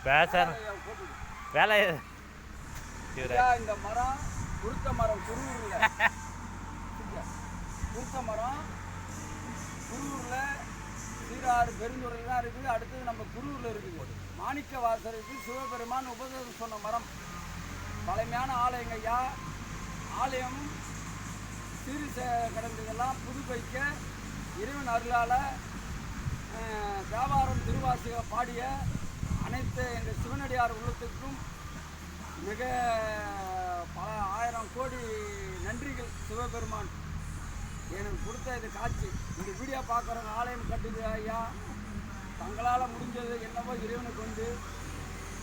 பேச வேலை இந்த மரம் குருத்த மரம் குருவூர்ல குருத்த மரம் குருவூரில் சீராறு பெருந்துறையில் தான் இருக்குது. அடுத்தது நம்ம குருவூரில் இருக்குது. மாணிக்க வாசருக்கு சிவபெருமான் உபதேசம் சொன்ன மரம். பழமையான ஆலயங்க ஐயா. ஆலயம் சீரி கடந்ததெல்லாம் புதுப்பிக்க இறைவன் அருளால் தேவாரம் திருவாசக பாடிய அனைத்து எங்கள் சிவனடியார் உள்ளத்துக்கும் மிக பல 1000 கோடி நன்றிகள். சிவபெருமான் எனக்கு கொடுத்த இது காட்சி. இந்த வீடியோ பார்க்குறவங்க ஆலயம் கட்டுது ஐயா. தங்களால் முடிஞ்சது என்னவோ இறைவனுக்கு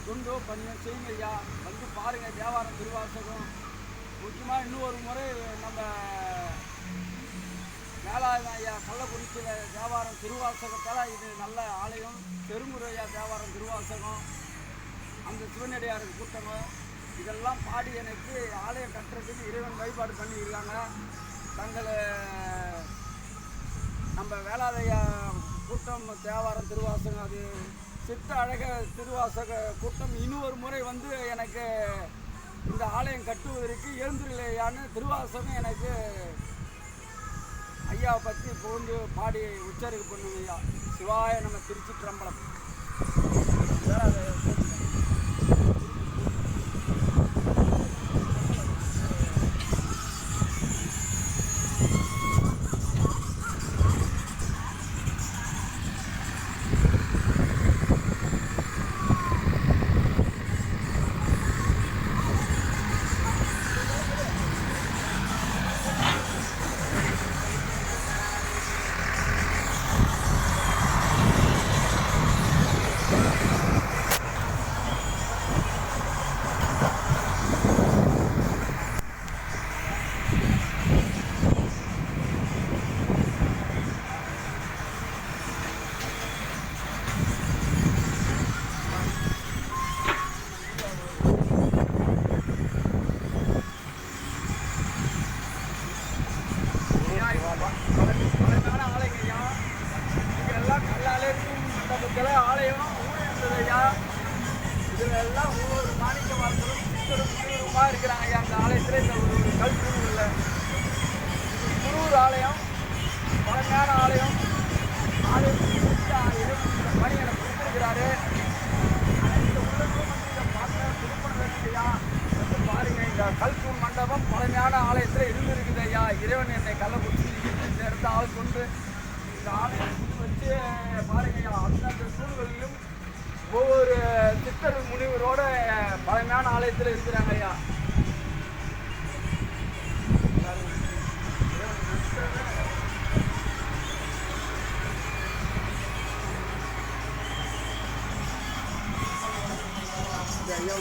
கொண்டு பண்ணி செய்யுங்க ஐயா. வந்து பாருங்கள் தேவாரம் திருவாசகம். முக்கியமாக இன்னும் ஒரு முறை நம்ம மேலாயுதம் ஐயா கள்ளக்குறிச்சியில் தேவாரம் திருவாசகத்தால் இது நல்ல ஆலயம். பெருங்குறையா தேவாரம் திருவாசகம், அந்த சிவனடியாருக்கு கூட்டணும், இதெல்லாம் பாடி எனக்கு ஆலயம் கட்டுறதுக்கு இறைவன் வழிபாடு பண்ணியிருக்காங்க. தங்களை நம்ம வேளாதையா கூட்டம் தேவாரம் திருவாசகம், அது சித்த அழக திருவாசக கூட்டம் இன்னும் ஒரு முறை வந்து எனக்கு இந்த ஆலயம் கட்டுவதற்கு எழுந்துருளையான்னு திருவாசகம் எனக்கு ஐயாவை பற்றி புகழ்ந்து பாடி உச்சரிப்பு பண்ணுங்க ஐயா. சிவாய நம்ம திருச்சிற்றம்பலம். ஆலயம் ஊழல் இருந்தது ஐயா. இதில் எல்லாம் ஒவ்வொரு மாணிக்க வாசலும் சித்தருமா இருக்கிறாங்க ஐயா. அந்த ஆலயத்தில் இந்த ஒரு கல்வி இல்லை. குருவூர் ஆலயம் பழமையான ஆலயம். ஆலயத்துக்கு பணி எனக்கு கொடுத்துருக்கிறாரு. இந்த உள்ளதும் வந்து இதை பார்க்க திருப்பண வேண்டிய ஐயா. வந்து பாருங்க, இந்த கல்தூர் மண்டபம் பழமையான ஆலயத்தில் இருந்திருக்குது ஐயா. இறைவன் என்னை கள்ளக்குறிச்சி இந்த இடத்த ஆள் கொண்டு இந்த ஆலயம் வச்சு பாருங்க ஐயா. அந்தந்த சூழ்நிலையிலும் ஒவ்வொரு சித்தர் முனிவரோட பழமையான ஆலயத்தில் இருக்கிறாங்க ஐயா. ஐயா